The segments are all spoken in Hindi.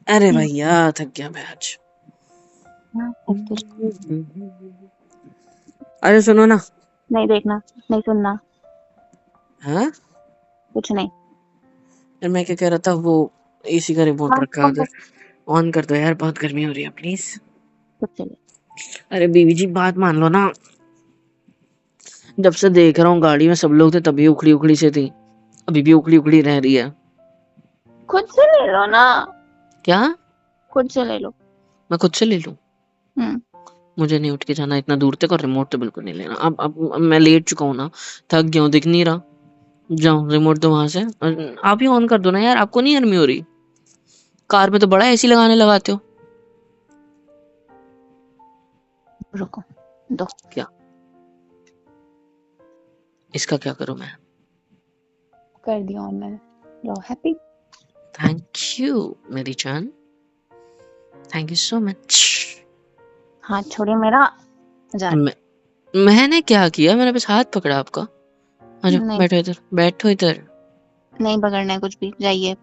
अरे भैया थक गया मैं आज। हाँ, सब कुछ अरे सुनो ना। नहीं देखना, नहीं सुनना, हाँ कुछ नहीं। यार मैं क्या कह रहा था, वो एसी का रिमोट हाँ, रखा है कौन उधर, सा? ऑन कर दो यार, बहुत गर्मी हो रही है प्लीज। कुछ चले। अरे बीवी जी बात मान लो ना, जब से देख रहा हूँ गाड़ी में सब लोग थे तभी उखड़ी उखड़ी से थी, अभी भी उखड़ी उखड़ी रह रही है। खुद से ले लो ना, क्या? खुद से ले लो। मैं खुद से ले लूं? हम्म। मुझे नहीं उठ के जाना इतना दूर तक, और रिमोट तो बिल्कुल नहीं लेना। अब मैं लेट चुका हूँ ना, थक गया हूँ, दिख नहीं रहा। जाओ रिमोट दो वहां से, आप ही ऑन कर दो ना यार, आपको नहीं गर्मी हो रही? कार में तो बड़ा एसी लगाने लगाते हो। रुको, दो। क्या? इसका क्या करूं मैं? कर दिया ऑन मैंने। लो हैप्पी। थैंक यू मेरी जान, थैंक यू सो मच। हाथ छोड़िए मेरा। जा रही मैं, मैंने क्या किया? मैंने बस हाथ पकड़ा आपका। आजा हूँ। नहीं, बैठो इधर, बैठो इधर। नहीं पकड़ना है कुछ भी, जाइए।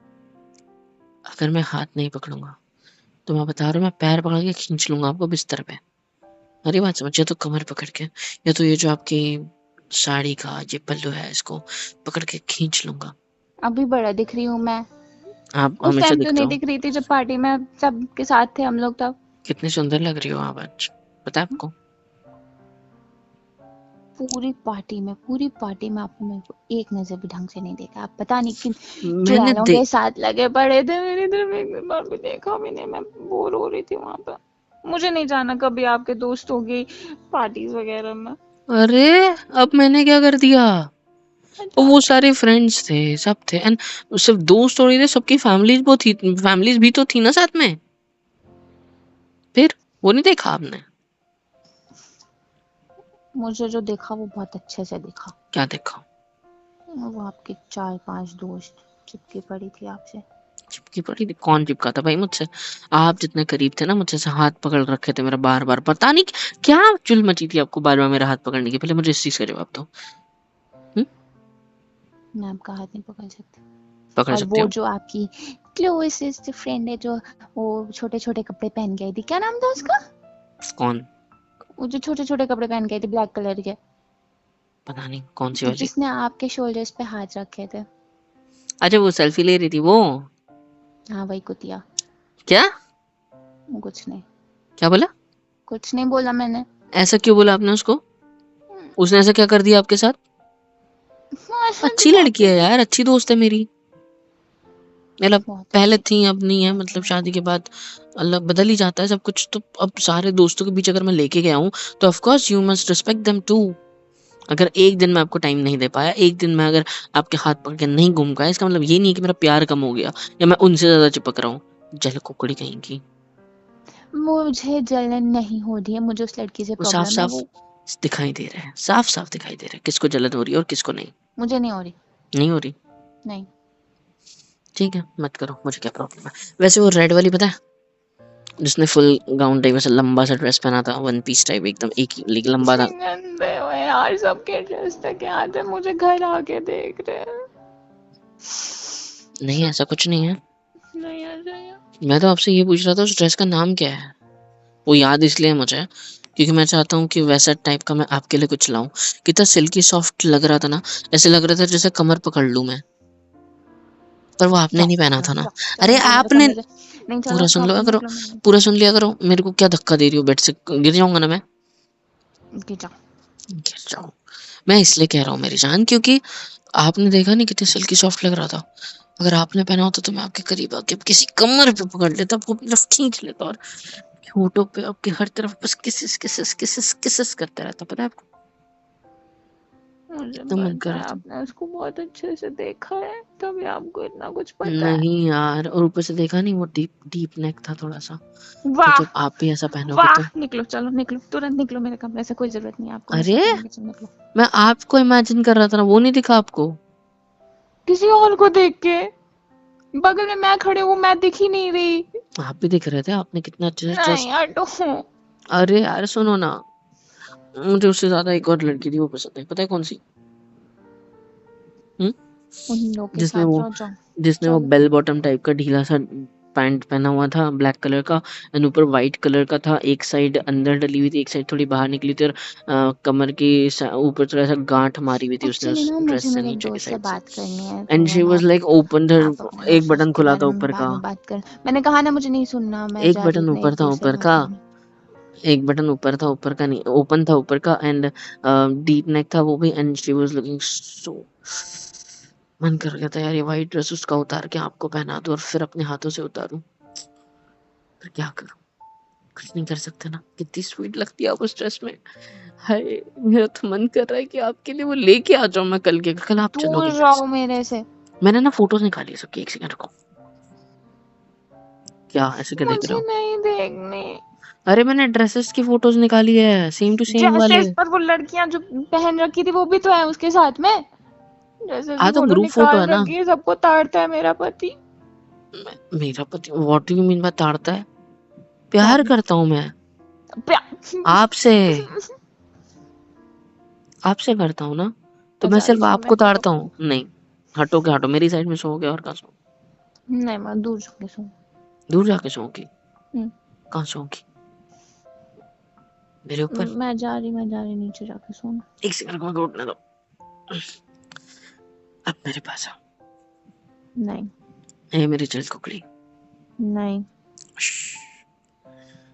अगर मैं हाथ नहीं पकड़ूंगा तो मैं बता रहा हूँ, मैं पैर पकड़ के खींच लूंगा आपको बिस्तर पे। अरे बात समझ, या तो कमर पकड़ के, या तो ये जो आपकी साड़ी का ये पल्लू है इसको पकड़ के खींच लूंगा। अभी बड़ा दिख रही हूँ मैं। आप उस हमेशा टाइम तो दिखते नहीं हो। दिख रही थी जब पार्टी में सबके साथ थे हम लोग तब। कितनी सुंदर लग रही हो आप आज, पता है आपको? पूरी पार्टी में आपने मेरे को एक नजर भी ढंग से नहीं देखा। आप पता नहीं किन मैंने चुड़ैलों दे के साथ लगे पड़े थे, मेरी तरफ एक बार भी देखा भी नहीं। मैं बोर हो रही थी वहां पे। मुझे नहीं जाना कभी आपके दोस्तों की पार्टीज वगैरह में। अरे अब मैंने क्या कर दिया? मैं और वो जाती सारे फ्रेंड्स थे, सब थे, एंड सिर्फ दोस्त थोड़ी थे, सबकी फैमिलीज वो थी, फैमिलीज भी तो थी ना साथ में। फिर वो नहीं देखा आपने? मुझे जो देखा वो बहुत अच्छे से दिखा। क्या देखा? वो आपके 4-5 दोस्त चिपकी पड़ी थी आपसे। चिपकी पड़ी थी? कौन चिपका था भाई मुझसे? आप जितने करीब थे ना मुझसे, से हाथ पकड़ रखे थे मेरा बार बार, पता नहीं क्या चुल मची थी आपको बार बार मेरा हाथ पकड़ने की। पहले मुझे इस चीज का जवाब दो। हम्म? मैं आपका हाथ नहीं पकड़ सकती। पकड़ और सकते वो हो? जो आपकी क्लोजेस्ट फ्रेंड है, जो वो छोटे छोटे कपड़े पहन के आई थी, क्या नाम था उसका? कौन? वो जो छोटे छोटे कपड़े पहन के आई थी, ब्लैक कलर के। पता नहीं कौन सी वाली। जिसने आपके शोल्डर्स पे हाथ रखे थे। अच्छा वो सेल्फी ले रही थी वो? हाँ, वही कुतिया। क्या? वो कुछ नहीं। क्या बोला? कुछ नहीं बोला मैंने। ऐसा क्यों बोला आपने उसको? उसने ऐसा क्या कर दिया आपके साथ? ऐसा तो अच्छी बात लड़की ही है नहीं। यार, अच्छी दोस्त है मेरी। मतलब बहुत पहले अच्छी। थी अब नहीं है, मतलब शादी के बाद अल्लाह बदल ही जाता है सब कुछ। तो अब सारे दोस्तों के बीच अगर मैं लेके गया हूँ तो of course you must respect them too. अगर एक दिन मैं आपको टाइम नहीं दे पाया, एक दिन मैं अगर आपके हाथ पकड़ के नहीं घूम पाया, इसका मतलब ये नहीं है कि मेरा प्यार कम हो गया या मैं उनसे ज्यादा चिपक रहा हूँ। जल कुकड़ी कहीं की। मुझे जलन नहीं हो रही है, मुझे उस लड़की से वो साफ प्रॉब्लम है साफ वो। दिखाई दे रहा है, साफ साफ दिखाई दे रहा है किसको जलन हो रही है और किसको नहीं। मुझे नहीं हो रही। नहीं हो रही? नहीं। ठीक है मत करो, मुझे क्या प्रॉब्लम है। वैसे वो रेड वाली पता है, जिसने फुल गाउन टाइप ऐसा लंबा सा ड्रेस पहना था, वन पीस टाइप एकदम, एक ही लेकिन लंबा था। गंदे हो यार, सबके ड्रेस तक आते मुझे घर आके देख रहे हैं। नहीं ऐसा कुछ नहीं है। नहीं आ जाइए। मैं तो आपसे ये पूछ रहा था उस ड्रेस का नाम क्या है। वो याद इसलिए है मुझे क्योंकि मैं चाहता हूँ कि वैसा टाइप का मैं आपके लिए कुछ लाऊं। कितना सिल्की सॉफ्ट लग रहा था ना, ऐसे लग रहा था जैसे कमर पकड़ लूं मैं। पर वो आपने जाओ नहीं पहना चलो था ना। चलो चलो, अरे निकलो मेरे आपने, कमरे से। नहीं पूरा चलो, सुन लिया करो, निकलो मेरे। पूरा सुन लिया करो। मेरे को क्या धक्का दे रही हो, बेड से गिर जाऊंगा ना मैं। की जाओ। गिर जाऊं? मैं इसलिए कह रहा हूँ मेरी जान, क्योंकि आपने देखा नहीं कितनी सिल्की सॉफ्ट लग रहा था। अगर आपने पहना होता तो मैं आपके करीब आके अब किसी कमर पे पकड़ लेता, आपको अपनी तरफ खींच लेता और होठों पे आपके हर तरफ बस किसिस किसिस किसिस किसिस करता रहता, पता है आपको? मुझे इतना मन कर पता है रहा था। आपने उसको बहुत अच्छे से देखा है, तभी आपको इतना कुछ पता है। नहीं यार, और ऊपर से देखा नहीं वो डीप डीप नेक था थोड़ा सा। तो वाह। जब आप भी ऐसा पहनोगे तो। वाह, निकलो चलो, निकलो तुरंत निकलो मेरे कमरे से। कोई जरूरत नहीं है आपको मेरे अरे साथ रहने की, चलो निकलो। मैं आपको इमेजिन कर रहा था ना, वो नहीं दिखा आपको? किसी और को देख के। बगल में मैं खड़े हूँ, मैं दिख ही नहीं रही। आप भी दिख रहे थे, आपने कितना अच्छे से ड्रेस। नहीं हटो। अरे यार सुनो ना, मुझे उससे ज्यादा एक और लड़की थी वो पसंद है, पता है कौन सी? हम्म? उन लोग के जिसने साथ वो रहो, जाओ। जिसने वो चलो। बेल बॉटम टाइप का ढीला सा पैंट पहना हुआ था ब्लैक कलर का एंड ऊपर वाइट कलर का था। एक साइड अंदर डली हुई थी, एक साइड थोड़ी बाहर निकली थी और कमर के ऊपर थोड़ा सा गांठ मारी हुई थी उसने एक्चुअली उस ना ड्रेस मुझे से मेरे एक नीचे की दोस्त से साइड से। बात करनी है, एंड तो शी वाज लाइक ओपन आप अपने एक ऑफिस बटन के खुला था बारे में ऊपर बाद का, में बात कर। मैंने कहा ना मुझे नहीं सुनना, मैं एक जा रही बटन अपने ऊपर एक था दोस्त से ऊपर बात का, करने। एक बटन ऊपर था ऊपर का नहीं, ओपन था ऊपर का एंड डीप नेक था वो भी। And she was looking so, मन कर गया था यार ये वाइट ड्रेस उसका उतार के आपको पहना दूं और फिर अपने हाथों से उतारूं, पर क्या करूं, कुछ नहीं कर सकते ना। कितनी स्वीट लगती है आप उस ड्रेस में। हाय, मेरा तो मन कर रहा है कि आपके लिए वो लेके आ जाऊं मैं कल के कल आप दूर चलोगे मेरे जाओ साथ। मेरे से। मैंने ना फोटोज निकाली है सबकी, एक सेकंड रुको। क्या ऐसे क्या देख रहे मुझे हो? नहीं देखनी। अरे मैंने ड्रेसेस की फोटोज निकाली है सेम टू सेम वाले। ड्रेसेस पर वो लड़कियां जो पहन रखी थी वो भी तो है उसके साथ में। ड्रेसेस की हाँ तो फोटो ग्रुप फोटो है निकाल ना। रखी है, सबको ताड़ता है मेरा पति। मेरा पति, what do you mean by ताड़ता है? प्यार प्यार करता हूँ मैं आपसे, प्यार आपसे करता हूँ ना, तो मैं मैं जा रही सिर्फ सो, मैं आपको फोटो। ताड़ता हूँ नहीं। हटो के हटो, मेरी साइड में सोओगे और कहाँ सो? नहीं मैं दूर जाके सो। दूर जाके सोओगी? हम्म, कहाँ सोओगी? मेरे ऊपर? मैं जा रही नीचे जाके सोना। एक सेकंड को उठने दो। अब मेरे पास आओ। नहीं ए मेरी जल कुकड़ी, नहीं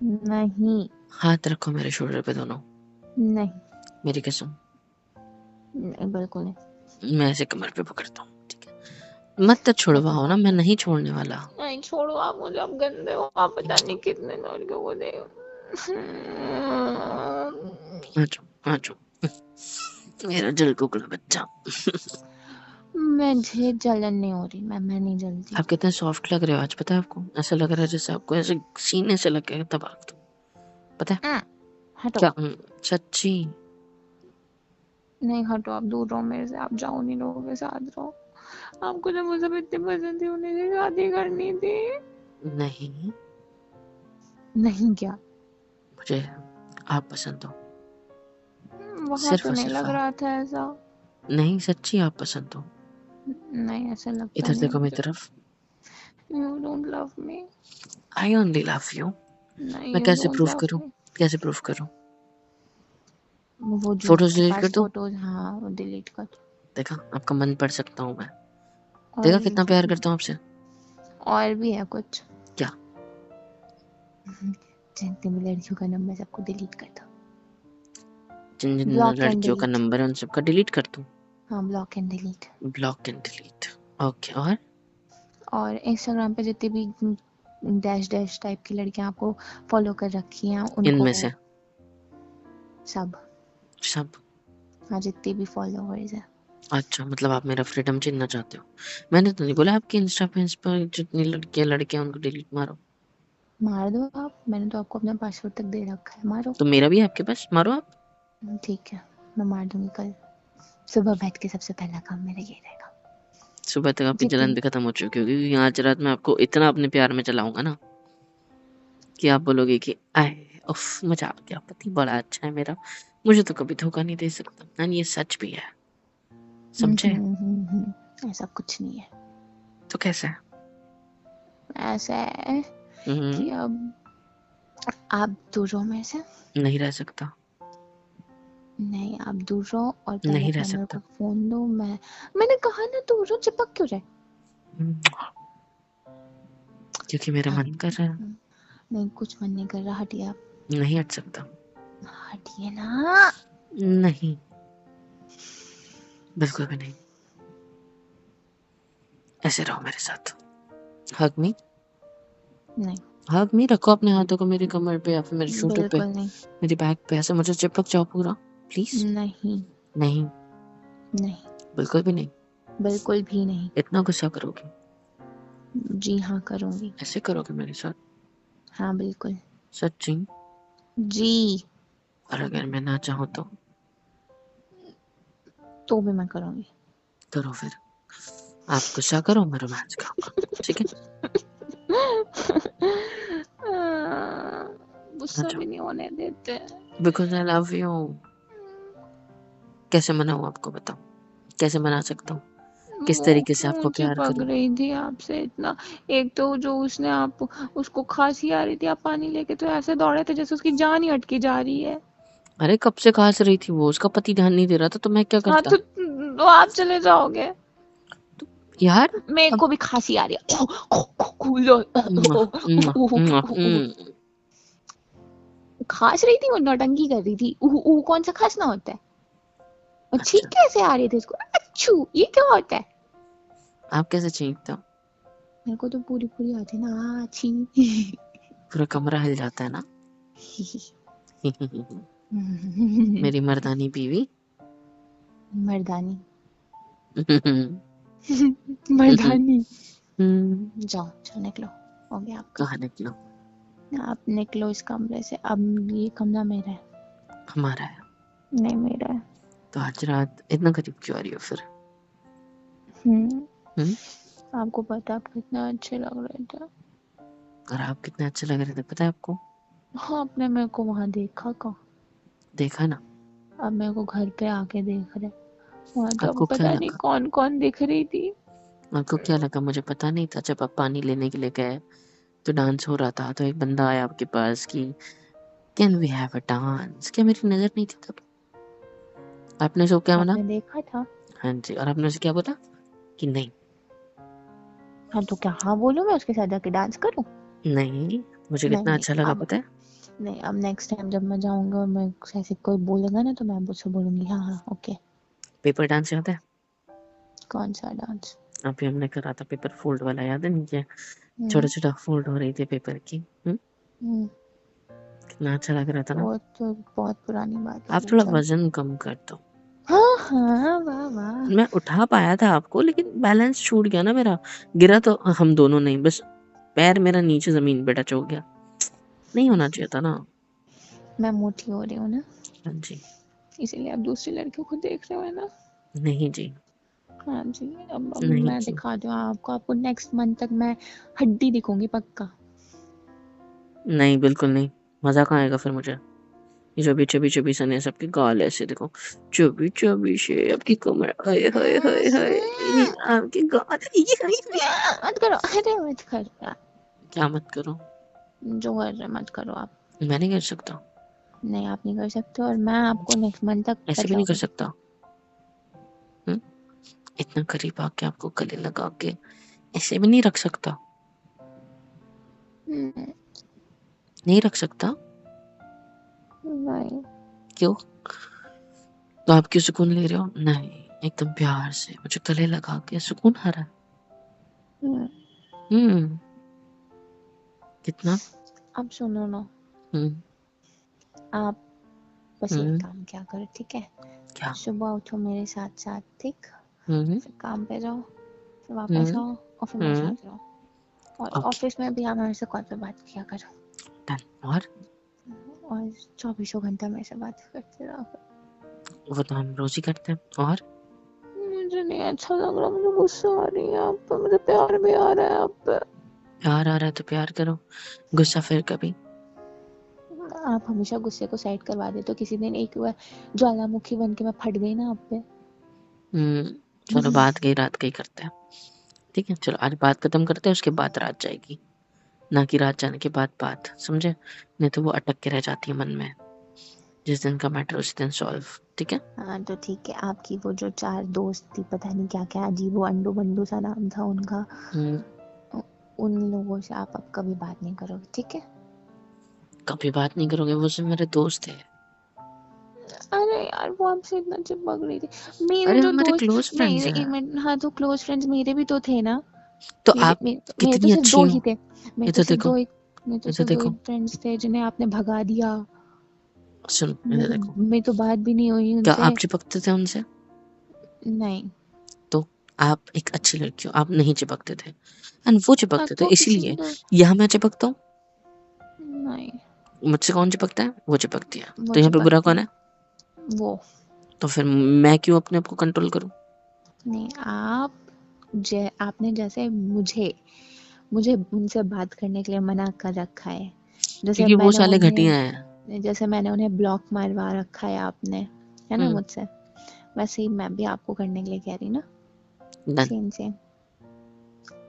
नहीं हाथ रखो मेरे शोल्डर पे दोनों, नहीं मेरी कसम। नहीं, बिल्कुल नहीं। मैं ऐसे कमर पे पकड़ता हूँ, ठीक है? मत तो छुड़वाओ ना, मैं नहीं छोड़ने वाला। नहीं छोड़ो आप मुझे, आप गंदे हो, आप पता नहीं कितने लड़के को दे। आ जाओ आ जाओ, मेरा जल कुकड़ा बच्चा। मुझे जलन नहीं हो रही, मैं नहीं जलती। आप कितने सॉफ्ट लग रहे हो आज, पता है आपको? ऐसा लग रहा है जैसे आपको ऐसे सीने से लग के दबा दूं, पता है हटो। क्या? सच्ची। नहीं हटो, आप दूर रहो मेरे से, आप जाओ नहीं, लोगों के साथ रहो। आपको जब मुझे इतनी पसंद थी, उन्हीं से शादी करनी थी। नहीं, नहीं क्या? मुझे आप पसंद हो, वहां सिर्फ तो और नहीं सिर्फ लग आप। रहा था ऐसा। नहीं सच्ची आप पसंद हो। नहीं ऐसा लगता इधर नहीं देखो मेरी मुझे। तरफ। You don't love me. I only love you. नहीं मैं यू कैसे डोंट प्रूफ लव करूं? मी। कैसे प्रूफ करूं? वो जो फोटोज आपके डिलीट कर पास दूं? फोटोज, हाँ वो डिलीट कर। देखा, आपका मन पढ़ सकता हूँ मैं। देखा और कितना प्यार करता हूँ आपसे। और भी है कुछ? क्या? जितने भी लड़कियों का नंबर सबको डिलीट कर दो। जिन जिन ब्लॉक एंड लड़कियों का डिलीट। नंबर है उन सबका डिलीट कर दूं? हाँ block and delete. Block and delete. Okay और इंस्टाग्राम पे जितनी भी डैश डैश टाइप की लड़कियां आपको फॉलो कर रखी हैं उनको इनमें से सब। सब? हाँ जितने भी फॉलोवर्स हैं। अच्छा, मतलब आप मेरा फ्रीडम छीनना चाहते हो? मैंने तो नहीं बोला आपके इंस्टा पे इस पर जितनी लड़कियां लड़के हैं उनको डिलीट मारो। मार दो आप, मैंने तो आपको अपना पासवर्ड तक दे रखा है, मारो। तो मेरा भी है आपके पास, मारो आप। ठीक है, मैं मार दूंगी कल सुबह बैठ के, सबसे पहला काम मेरा ये रहेगा। सुबह तक आपकी जितने जलन भी खत्म हो चुकी होगी, क्योंकि आज रात मैं आपको इतना अपने प्यार में चलाऊंगा ना कि आप बोलोगे कि आए उफ, मजा आ गया, पति बड़ा अच्छा है मेरा, मुझे तो कभी धोखा नहीं दे सकता। एंड ये सच भी है, समझे? ऐसा कुछ नहीं है। तो कैसा है? ऐसा है कि हम्म, अब आप दूर रहो मेरे से। नहीं रह सकता, नहीं आप दूर रहो और पहले नहीं रह अपना मेरे सकता। को फोन दो। मैंने कहा ना दूर रहो, चिपक क्यों रहे? हम्म, क्योंकि मेरा हट। मन कर रहा है। नहीं कुछ मन नहीं कर रहा, हटिए आप। नहीं हट सकता। हटिए ना। नहीं, बिल्कुल भी नहीं। ऐसे रहो मेरे साथ, हग मी। नहीं हग मी, रखो अपने हाथों को मेरी कमर पे या फिर मेरे शोल्डर पे, बिल्कुल नहीं। मेरी बैक पे, ऐसे मुझे चिपक जाओ पूरा, प्लीज। नहीं नहीं, नहीं बिल्कुल भी नहीं। बिल्कुल भी नहीं। इतना गुस्सा करोगे? जी हाँ करूंगी। ऐसे करोगे मेरे साथ? हाँ बिल्कुल। सच्ची? जी। और अगर मैं ना चाहूँ तो भी मैं करूंगी। करो फिर। आप गुस्सा करो, मैं रोमांस करूंगा, ठीक है? आ गुस्सा जाओ, भी नहीं होने देते। Because I love you. कैसे मनाऊं आपको, बताओ, कैसे मना सकता हूँ? किस वो तरीके से आपको क्यों प्यार चिपक करूँ? रही थी आपसे इतना? एक तो जो उसने आप उसको खांसी आ रही थी, आप पानी लेके तो ऐसे दौड़े थे जैसे उसकी जान ही अटकी जा रही है। अरे कब से खास रही थी वो, उसका पति ध्यान नहीं दे रहा था तो मैं क्या हाँ करता? तो आप चले जाओगे। तो यार मेरे अब को भी खांसी आ रही है। मुआ, मुआ, मुआ, खांस रही थी, वो नौटंकी कर रही थी। कौन सा खांसना होता है? और छींक अच्छा, कैसे आ रही थी इसको? अच्छू, ये क्या होता है? आप कैसे छींकते हो? मेरे को तो पूरी पूरी आती है ना, छी। पूरा कमरा हिल जाता है ना। मेरी मर्दानी बीवी। मर्दानी। मर्दानी। जाओ जाओ, निकलो। हो गया आपका। कहाँ निकलो? आप निकलो इस कमरे से। अब ये कमरा मेरा है। हमारा है। नहीं, मेरा है। तो आज रात इतना करीब क्यों आ रही हो फिर? हम्म। हम्म? आपको पता, आप कितना अच्छे लग रहे थे। और आप कितने अच्छे लग रहे थे पता है आपको? हाँ, आपने मेरे को वहां देखा कहाँ? देखा ना। अब मेरे को घर पे आके देख रहे। वहां तो आपको आपको क्या पता नहीं लगा? कौन कौन दिख रही थी। आपको क्या लगा मुझे पता नहीं था? जब आप पानी लेने के लिए गए तो डांस हो रहा था तो एक बंदा आया आपके पास कि can we have a dance? क्या मेरी नजर नहीं थी तब? आपने उसको क्या बोला? आपने देखा था? हाँ जी। और आपने उसे क्या बोला? कि नहीं। हाँ तो क्या हाँ बोलूं? मैं उसके साथ जाके डांस करूं? नहीं, मुझे नहीं कितना नहीं, अच्छा लगा अब पता है? नहीं, अब नेक्स्ट टाइम जब मैं जाऊंगा और मैं ऐसे कोई बोलेगा ना तो मैं उससे बोलूंगी हाँ हाँ ओके। पेपर डांस याद है? कौन सा डांस? अभी हमने करा था पेपर फोल्ड वाला, याद है? नीचे छोटा हम्म। छोटा फोल्ड हो रही थी पेपर की। हम्म। कितना अच्छा लग रहा था ना। वो तो बहुत पुरानी बात आप होगी, थोड़ा चलो। वजन कम कर दो। हाँ हाँ, वाह वाह। मैं उठा पाया था आपको लेकिन बैलेंस छूट गया ना मेरा। गिरा तो हम दोनों नहीं, बस पैर मेरा नीचे जमीन पे टच हो गया। नहीं होना चाहिए था ना। मैं मोटी हो रही हूँ ना, हाँ जी। इसीलिए आप दूसरी लड़कियों को देख रहे हो, है ना? नहीं जी। हाँ जी। अब नहीं मैं जी। दिखा दूँ आपको, आपको नेक्स्ट मंथ तक मैं हड्डी दिखूंगी पक्का। नहीं बिल्कुल नहीं। मजा कहाँ आएगा फिर मुझे? ये चबी चबी चबी सने सबके गाल ऐसे देखो। चबी चबी से आपकी कमर, हाय हाय हाय हाय। आपके गाल, मत करो, अरे मत करो। क्या मत करो? जो कर रहे मत करो आप। मैं नहीं कर सकता। नहीं, आप नहीं कर सकते और मैं आपको नेक्स्ट मंथ तक ऐसे भी नहीं कर बचाऊंगी। सकता। हम्म? इतना करीब आके आपको गले लगा के ऐसे भी नहीं रख सकता। नहीं रख सकता। नहीं। क्यों? तो आप क्यों सुकून ले रहे हो? नहीं, एकदम प्यार से मुझे गले लगा के सुकून आ रहा है। हम्म, हम्म। कितना? अब सुनो ना। हम्म। आप बस एक हम्म। काम क्या करो, ठीक है? क्या? सुबह उठो मेरे साथ साथ, ठीक? हम्म। फिर काम पे जाओ, फिर वापस हम्म। आओ और फिर मेरे हम्म। साथ रहो। और ओके। ऑफिस में भी आप मेरे से कॉल पे बात किया करो। डन। और और चौबीसों घंटा मेरे से बात करते रहो। वो तो हम रोज ही करते हैं। और मुझे नहीं अच्छा लग रहा, मुझे गुस्सा आ रही है आप पे, मुझे प्यार भी आ रहा है आप पे। प्यार आ रहा है तो प्यार करो, गुस्सा फिर कभी। आप हमेशा गुस्से को साइड करवा देते हो, किसी दिन एक बार ज्वालामुखी बन के मैं फट गई ना आप पे। चलो बात गई रात गई करते हैं। ठीक है चलो आज बात खत्म करते हैं, उसके बाद रात जाएगी। ना कि रात जाने के बाद बात, समझे? नहीं तो वो अटक के रह जाती है मन में। जिस दिन का मैटर उस दिन सॉल्व। ठीक है। हाँ तो ठीक है, आपकी वो जो 4 दोस्त थी, पता नहीं क्या क्या अजीब, वो अंडू बंडू सा नाम था उनका, हम्म। उन लोगों से आप अब कभी बात नहीं करोगे, ठीक है? कभी बात नहीं करोगे? वो सब मेरे दोस्त है। अरे यार, वो आपसे इतना चिपक रही थी। मेरे अरे जो हमारे दोस्त, क्लोज फ्रेंड्स मेरे हैं। एक मिनट, हाँ तो क्लोज फ्रेंड्स मेरे भी तो थे ना। तो मेरे आप मेरे तो कितनी सिर्फ अच्छी 2 हो। ही थे। मेरे तो इधर सिर्फ देखो, 2 ही, मेरे तो इधर सिर्फ 2 ही देखो, फ्रेंड्स थे जिन्हें आपने भगा दिया। सुन इधर देखो। मेरी तो बात भी नहीं हुई क्या उनसे। आप चिपकते थे उनसे? नहीं। तो आप एक अच्छी लड़की हो, आप नहीं चिपकते थे। एंड वो चिपकते थे आपको किसी इसीलिए। को यहाँ मैं चिपकता हूँ। नहीं। मुझसे कौन चिपकता है? वो चिपकती है। वो तो यहाँ पे बुरा चिपकती कौन है। है? वो तो फिर मैं क्यों अपने आप को कंट्रोल करूँ? नहीं। आपने जैसे मुझे मुझे उनसे बात करने के लिए मना कर रखा है, जैसे क्योंकि वो मैंने साले घटिया हैं। उन्हें ब्लॉक मारवा रखा है आपने, है ना हम्म। मुझसे, वैसे ही मैं भी आपको करने के लिए कह रही ना। Done same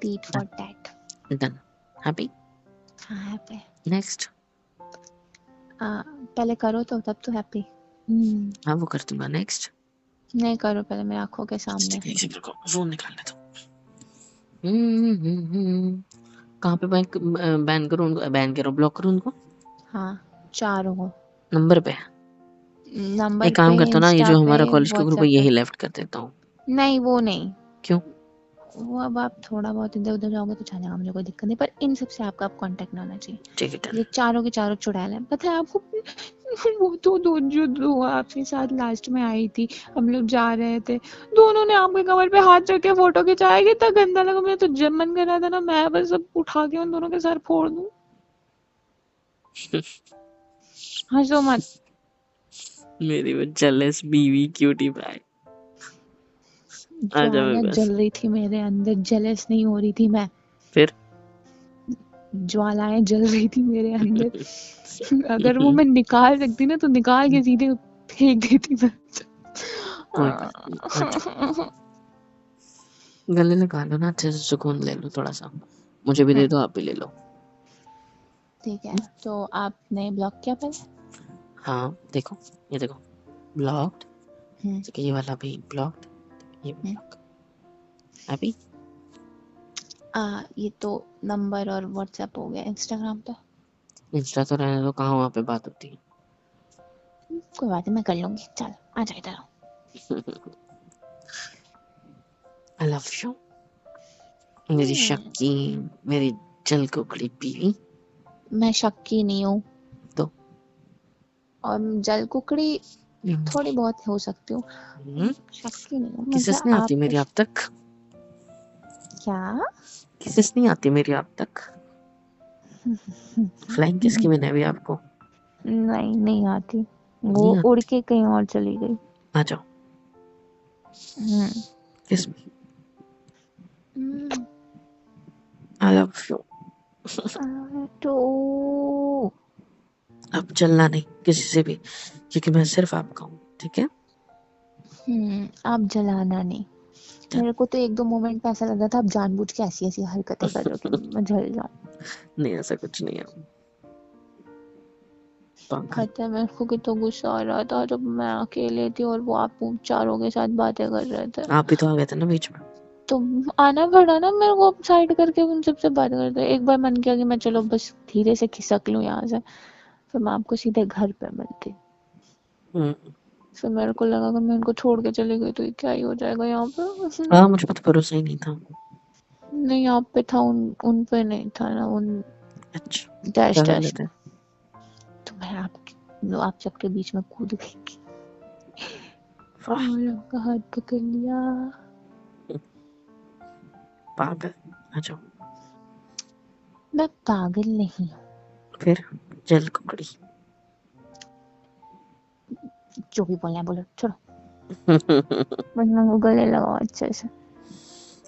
tit for tat. Done. Happy? हाँ हैप्पी। नेक्स्ट। पहले करो तो तब तो हैप्पी। हाँ वो कर दूंगा। नेक्स्ट। नहीं करो पहले मेरी आंखों के सामने। ठीक है, एक सेकंड रुको, फोन निकालने दो। कहाँ पे बैन करूँ उनको? बैन करो, ब्लॉक करूँ उनको? हाँ चारों को। नंबर पे? नंबर एक काम पे, करता हूँ ना, ये इंस्टा जो पे, हमारा कॉलेज का ग्रुप है व्हाट्सएप पे। यही लेफ्ट कर देता हूँ। नहीं वो नहीं, क्यों? वो अब आप थोड़ा बहुत इधर उधर जाओगे तो चलेगा, मुझे कोई दिक्कत नहीं, पर इन सब से आपका अब कांटेक्ट ना होना चाहिए। ठीक है डन। ये चारों के चारों चुड़ैल हैं, पता है आपको? वो तो दो आपके साथ लास्ट में आई थी, हम लोग जा रहे थे, दोनों ने आपके कमर पे हाथ रख के फोटो खिंचाया, कितना गंदा लगा। मुझे तो जब मन कर रहा था ना मैं बस सब उठा के उन दोनों के सर फोड़ दूं। हंसो मत। मेरी वो जेलस बीवी क्यूटी पाई। आ जा मेरे ज्वाला पास। जल रही थी मेरे अंदर, जेलस नहीं हो रही थी मैं, फिर? ज्वालाएं जल रही थी मेरे अंदर। अगर वो मैं निकाल सकती ना तो निकाल के सीधे फेंक देती मैं। कोई बात नहीं, आ जाओ। गले लगा लो ना, अच्छे से सुकून ले लो थोड़ा सा। मुझे भी दे दो, आप भी ले लो। ठीक है, तो आपने ब्लॉक किया पहले? हाँ देखो, ये देखो, ब्लॉक्ड। हम्म ये वाला भी ब्लॉक्ड, ये भी हम्म। ब्लॉक। हैप्पी? ये तो नंबर और व्हाट्सएप हो गया। इंस्टाग्राम पे? इंस्टा तो रहने दो, कहाँ वहाँ पे बात होती है। कोई बात नहीं, मैं कर लूंगी, चल आ जा इधर आओ। आई लव यू मेरी शक्की, मेरी जल को बड़ी बीवी। मैं शक्की नहीं हूँ, तो और जल कुकड़ी थोड़ी बहुत हो सकती हूँ, शक्की नहीं हूँ। किसस मुझे नहीं आती आप मेरी आप तक? क्या? किसस नहीं आती मेरी आप तक? फ्लाइंग किस की मैंने अभी आपको? नहीं नहीं आती, वो नहीं उड़ आती। के कहीं और चली गई। आ जाओ। किस में? I love you. तो अब चलना नहीं किसी से भी, क्योंकि मैं सिर्फ आपका हूँ, ठीक है? आप जलाना नहीं। मेरे को तो एक दो मोमेंट पे ऐसा लग रहा था आप जानबूझ के ऐसी ऐसी हरकतें कर रहे हो कि मैं जल जाऊं। नहीं ऐसा कुछ नहीं है। पागल। पता है मेरे को कितना गुस्सा आ रहा था जब मैं अकेले थी और वो आप चारों के साथ बातें कर रहे थे। आप भी तो आ गए थे ना बीच में। तो आना पड़ा ना मेरे को साइड करके उन सबसे बात करते। एक बार मन किया कि मैं चलो बस धीरे से खिसक लूं यहाँ से, फिर मैं आपको सीधे घर पे मिलती। फिर मेरे को लगा कि मैं उनको छोड़ के चली गई तो ये क्या ही हो जाएगा यहाँ पे। हाँ मुझे पता, भरोसा ही नहीं था। नहीं आप पे था, उन पे नहीं था ना। उन अच्छा डैश क्या कर डैश लेते? में तो मैं आप सबके बीच में कूद गई वाह और आपका हाथ पकड़ लिया। पागल। आ जाओ। मैं पागल नहीं हूँ। फिर जल कुकड़ी। जो भी बोलना है बोलो, छोड़ो। बस मैं को गले लगाओ अच्छे से।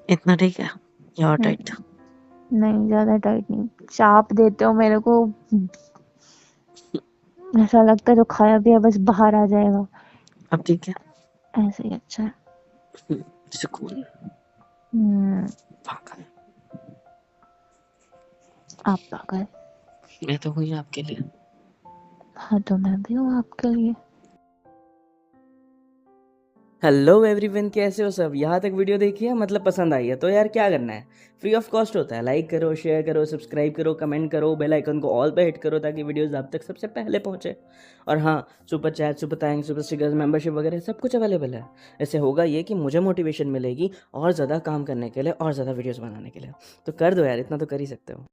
इतना ठीक है या और टाइट? नहीं ज्यादा टाइट नहीं, चाप देते हो मेरे को, ऐसा लगता है जो खाया पिया बस बाहर आ जाएगा। अब ठीक है? ऐसे ही अच्छा है। सुकून। पागल। आप पागल। मैं तो हुई आपके लिए। हाँ तो मैं भी हूँ आपके लिए। हेलो एवरीवन, कैसे हो सब? यहाँ तक वीडियो देखी है, मतलब पसंद आई है तो यार क्या करना है, फ्री ऑफ कॉस्ट होता है। लाइक करो, शेयर करो, सब्सक्राइब करो, कमेंट करो, बेल आइकन को ऑल पे हिट करो ताकि वीडियोस आप तक सबसे पहले पहुंचे। और हाँ, super chat, super thanks, super stickers, membership वगैरह सब कुछ अवेलेबल है। इससे होगा ये कि मुझे मोटिवेशन मिलेगी और ज़्यादा काम करने के लिए और ज़्यादा वीडियोज़ बनाने के लिए। तो कर दो यार, इतना तो कर ही सकते हो।